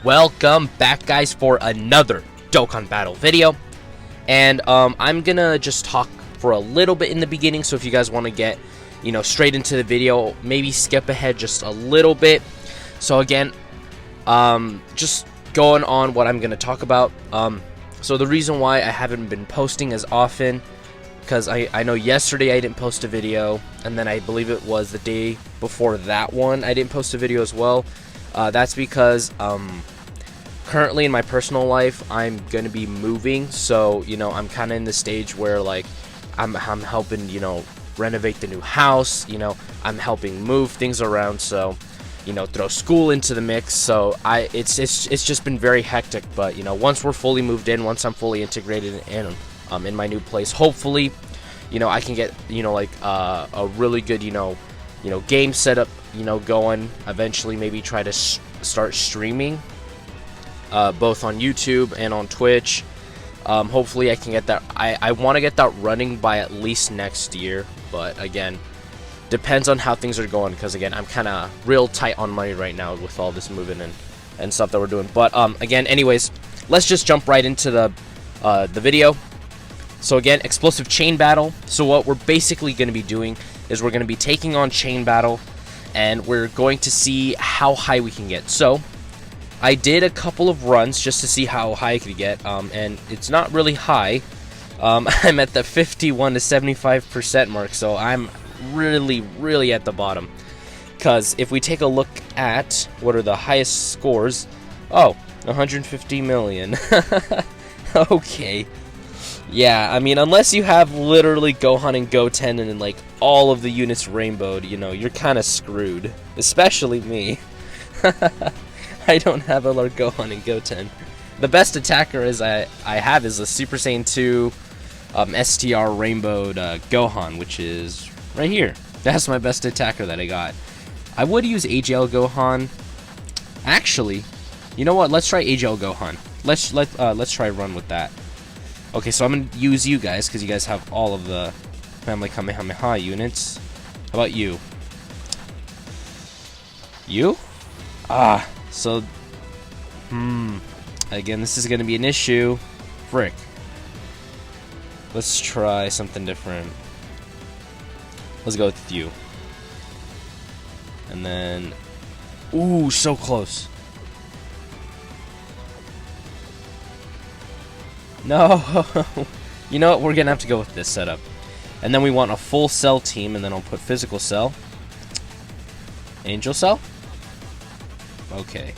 Welcome back, guys, for another Dokkan Battle video. And I'm gonna just talk for a little bit in the beginning, so if you guys want to get, straight into the video, maybe skip ahead just a little bit. So again, just going on what I'm gonna talk about. So the reason why I haven't been posting as often, because I know yesterday I didn't post a video, and then I believe it was the day before that one I didn't post a video as well. That's because currently in my personal life I'm gonna be moving, so I'm kind of in the stage where like I'm helping renovate the new house. I'm helping move things around, so throw school into the mix. So it's just been very hectic. But once we're fully moved in, once I'm fully integrated in my new place, hopefully I can get like a really good game setup going. Eventually maybe try to start streaming both on YouTube and on Twitch. Hopefully I can get that. I want to get that running by at least next year, but again, depends on how things are going, because again, I'm kind of real tight on money right now with all this moving and stuff that we're doing. But again, anyways, let's just jump right into the video. So again, explosive chain battle. So what we're basically going to be doing is we're going to be taking on chain battle, and we're going to see how high we can get. So I did a couple of runs just to see how high I could get, and it's not really high. I'm at the 51 to 75% mark, so I'm really at the bottom. Because if we take a look at what are the highest scores, 150 million. Okay. Yeah, I mean, unless you have literally Gohan and Goten and like all of the units rainbowed, you're kind of screwed. Especially me. I don't have a Lord Gohan and Goten. The best attacker I have is a Super Saiyan 2 STR rainbowed Gohan, which is right here. That's my best attacker that I got. I would use AGL Gohan. Actually, you know what? Let's try AGL Gohan. Let's try run with that. Okay, so I'm gonna use you guys because you guys have all of the Family Kamehameha units. How about you? You? So, again, this is going to be an issue. Frick. Let's try something different. Let's go with you. And then, ooh, so close. No. You know what? We're going to have to go with this setup. And then we want a full cell team, and then I'll put physical cell. Angel cell? Okay.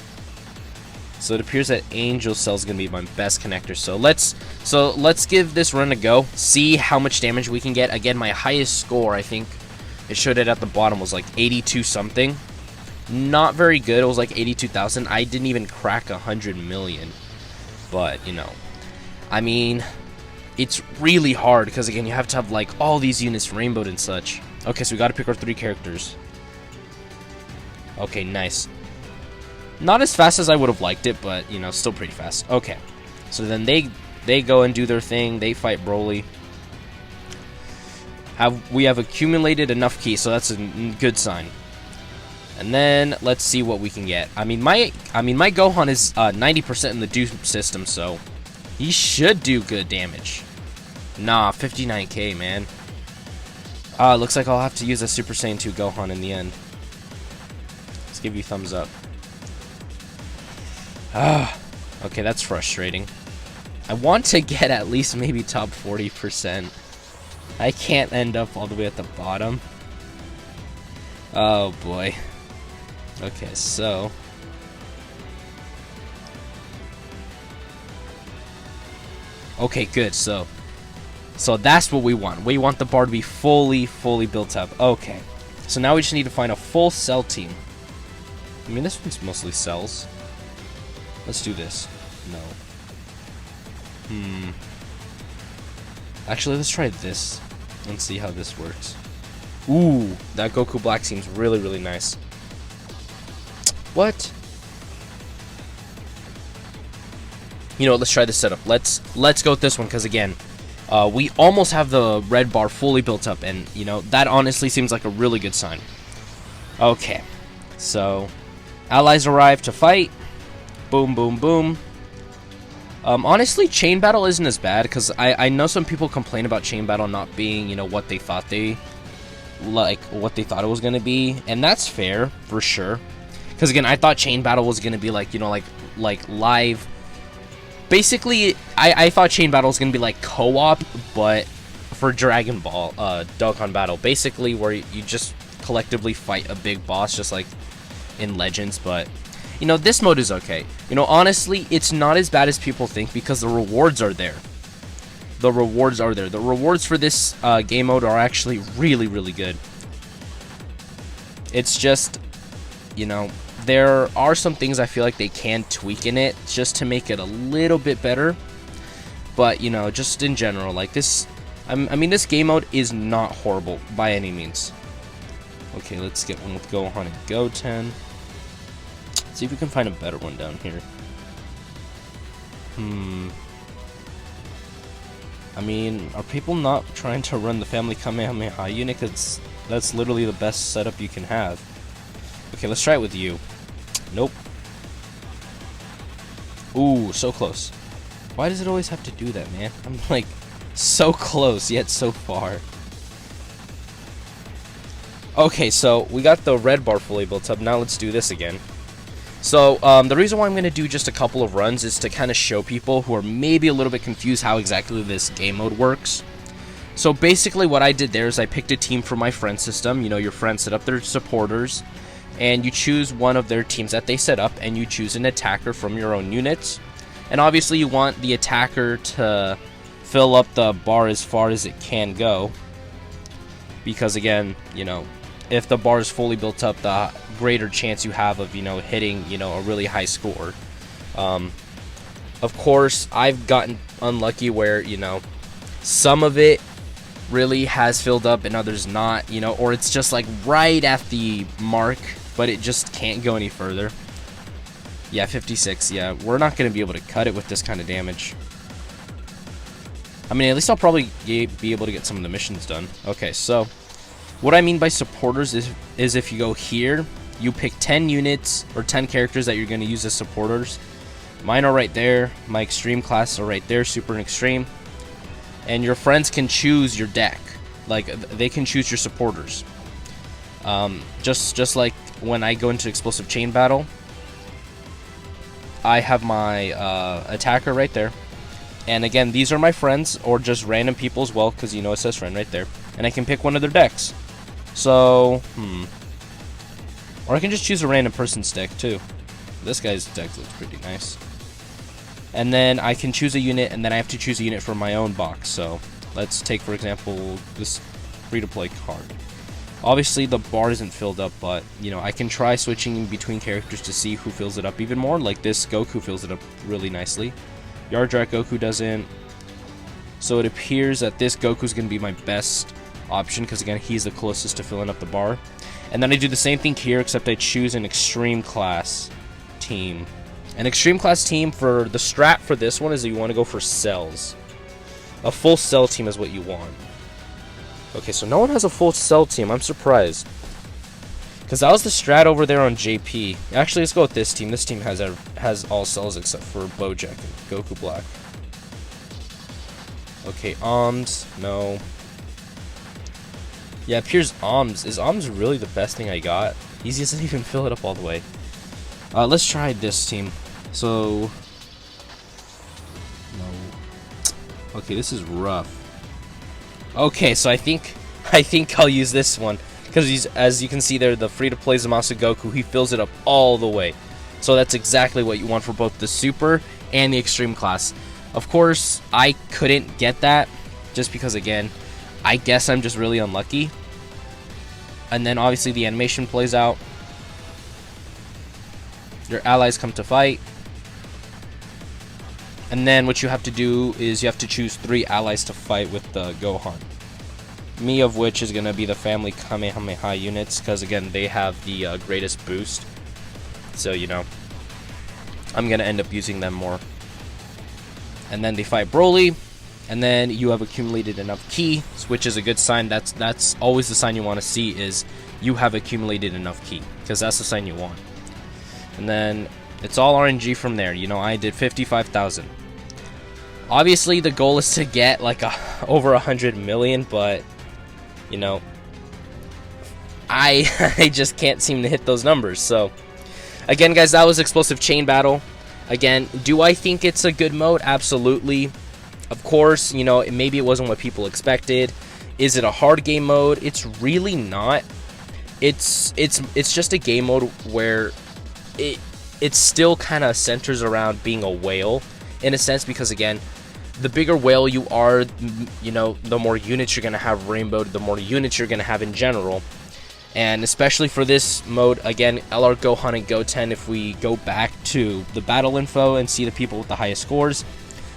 So it appears that Angel Cell is going to be my best connector. So let's give this run a go. See how much damage we can get. Again, my highest score, I think it showed it at the bottom, was like 82 something. Not very good. It was like 82,000. I didn't even crack 100 million. But, I mean, it's really hard because again, you have to have like all these units rainbowed and such. Okay, so we got to pick our 3 characters. Okay, nice. Not as fast as I would have liked it, but, still pretty fast. Okay. So then they go and do their thing. They fight Broly. We have accumulated enough keys, so that's a good sign. And then let's see what we can get. I mean my Gohan is 90% in the Doom system, so he should do good damage. Nah, 59k, man. Looks like I'll have to use a Super Saiyan 2 Gohan in the end. Let's give you thumbs up. Okay, that's frustrating. I want to get at least maybe top 40%. I can't end up all the way at the bottom. Oh boy. Okay, so okay, good. So that's what we want. We want the bar to be fully built up. Okay. So now we just need to find a full cell team. I mean, this one's mostly cells. Let's do this. No. Actually, let's try this and see how this works. Ooh, that Goku Black seems really nice. What? Let's try this setup. Let's go with this one, because again, we almost have the red bar fully built up, and that honestly seems like a really good sign. Okay, so allies arrive to fight. boom, boom, boom. Honestly, Chain Battle isn't as bad, because I know some people complain about Chain Battle not being, you know, what they thought it was going to be, and that's fair, for sure. Because, again, I thought Chain Battle was going to be, like, you know, like live. Basically, I thought Chain Battle was going to be, like, co-op, but for Dragon Ball, Dokkan Battle. Basically, where you just collectively fight a big boss, just like in Legends, but... You know, this mode is okay. You know, honestly, it's not as bad as people think because the rewards are there. The rewards are there. The rewards for this game mode are actually really, really good. It's just, you know, there are some things I feel like they can tweak in it just to make it a little bit better. But, you know, just in general, like this... I mean, this game mode is not horrible by any means. Okay, let's get one with Gohan and Goten. See if we can find a better one down here. I mean, are people not trying to run the Family Kamehameha unit? Because that's literally the best setup you can have. Okay, let's try it with you. Nope. Ooh, so close. Why does it always have to do that, man? I'm like, so close, yet so far. Okay, so we got the red bar fully built up. Now let's do this again. So, the reason why I'm going to do just a couple of runs is to kind of show people who are maybe a little bit confused how exactly this game mode works. So, basically what I did there is I picked a team from my friend system. You know, your friends set up their supporters, and you choose one of their teams that they set up, and you choose an attacker from your own units. And obviously you want the attacker to fill up the bar as far as it can go. Because, again, you know, if the bar is fully built up, the greater chance you have of, you know, hitting, you know, a really high score. Of course, I've gotten unlucky where, you know, some of it really has filled up and others not, you know, or it's just like right at the mark, but it just can't go any further. Yeah, 56, yeah, we're not going to be able to cut it with this kind of damage. I mean, at least I'll probably be able to get some of the missions done. Okay, so... what I mean by supporters is if you go here, you pick 10 units or 10 characters that you're going to use as supporters. Mine are right there. My extreme class are right there, super and extreme. And your friends can choose your deck. Like, they can choose your supporters. Just like when I go into Explosive Chain Battle, I have my attacker right there. And again, these are my friends or just random people as well, because you know it says friend right there. And I can pick one of their decks. So, or I can just choose a random person's deck too. This guy's deck looks pretty nice. And then I can choose a unit, and then I have to choose a unit from my own box. So, let's take, for example, this free-to-play card. Obviously, the bar isn't filled up, but, you know, I can try switching in between characters to see who fills it up even more. Like this Goku fills it up really nicely. Yardrat Goku doesn't. So it appears that this Goku is going to be my best option, because again, he's the closest to filling up the bar. And then I do the same thing here, except I choose an extreme class team. An extreme class team, for the strat for this one is that you want to go for cells. A full cell team is what you want. Okay, so no one has a full cell team. I'm surprised, because that was the strat over there on JP. Actually, let's go with this team. This team has all cells except for Bojack and Goku Black. Okay, Oms, no. Yeah, it appears Oms. Is Oms really the best thing I got? He doesn't even fill it up all the way. Let's try this team. So, no. Okay, this is rough. Okay, so I think I'll use this one, because he's, as you can see there, the free-to-play Zamasu Goku, he fills it up all the way. So that's exactly what you want for both the Super and the Extreme class. Of course, I couldn't get that, just because, again, I guess I'm just really unlucky. And then, obviously, the animation plays out. Your allies come to fight. And then what you have to do is you have to choose 3 allies to fight with the Gohan. Me of which is going to be the Family Kamehameha units, because, again, they have the greatest boost. So, you know, I'm going to end up using them more. And then they fight Broly, and then you have accumulated enough ki, which is a good sign. That's always the sign you want to see, is you have accumulated enough ki, because that's the sign you want. And then It's all RNG from there. You know, I did 55,000. Obviously, the goal is to get like over 100 million, but you know, I just can't seem to hit those numbers. So again, guys, that was Explosive Chain Battle. Again, do I think it's a good mode? Absolutely. Of course, you know, maybe it wasn't what people expected. Is it a hard game mode? It's really not. It's just a game mode where it still kind of centers around being a whale in a sense, because again, the bigger whale you are, you know, the more units you're going to have rainbowed, the more units you're going to have in general. And especially for this mode, again, LR Gohan and Goten, if we go back to the battle info and see the people with the highest scores,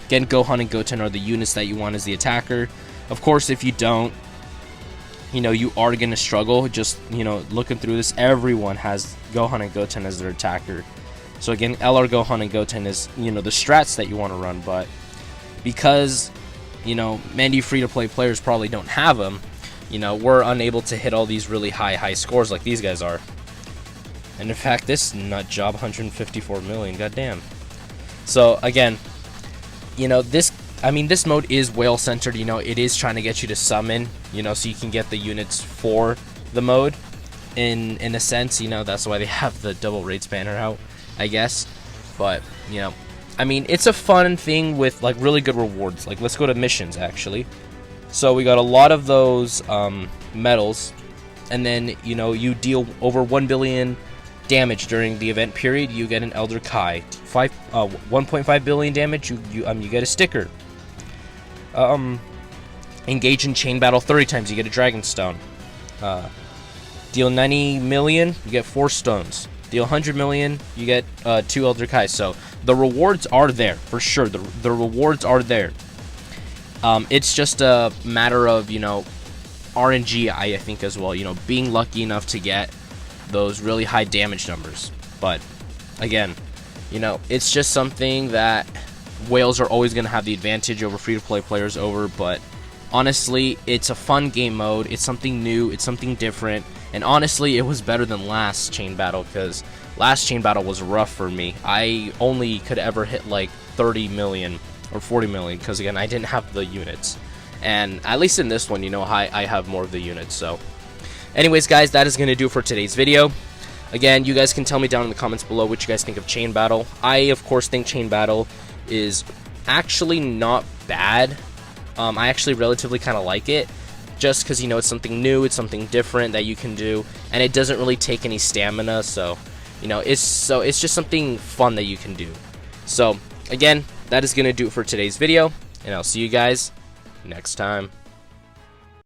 again, Gohan and Goten are the units that you want as the attacker. Of course, if you don't, you know, you are going to struggle. Just, you know, looking through this, everyone has Gohan and Goten as their attacker. So again, LR Gohan and Goten is, you know, the strats that you want to run, but because, you know, many free-to-play players probably don't have them, you know, we're unable to hit all these really high scores like these guys are. And in fact, this nut job, 154 million, goddamn. So again, you know, this mode is whale centered. You know, it is trying to get you to summon, you know, so you can get the units for the mode. In a sense, you know, that's why they have the double raids banner out, I guess. But, you know, I mean, it's a fun thing with like really good rewards. Like, let's go to missions actually. So we got a lot of those medals, and then, you know, you deal over 1 billion damage during the event period, you get an Elder Kai. 1.5 billion damage, you get a sticker. Engage in chain battle 30 times, you get a Dragon Stone. Deal 90 million, you get 4 stones. Deal 100 million, you get 2 Elder Kai. So the rewards are there for sure. The rewards are there. It's just a matter of, you know, RNG, I think, as well. You know, being lucky enough to get those really high damage numbers. But again, you know, it's just something that whales are always going to have the advantage over free-to-play players over. But honestly, it's a fun game mode. It's something new. It's something different. And honestly, it was better than last Chain Battle, because last Chain Battle was rough for me. I only could ever hit like 30 million or 40 million, because again, I didn't have the units. And at least in this one, you know, I have more of the units. So anyways, guys, that is going to do it for today's video. Again, you guys can tell me down in the comments below what you guys think of Chain Battle. I, of course, think Chain Battle is actually not bad. I actually relatively kind of like it, just because, you know, it's something new, it's something different that you can do, and it doesn't really take any stamina. So, you know, it's just something fun that you can do. So again, that is going to do it for today's video, and I'll see you guys next time.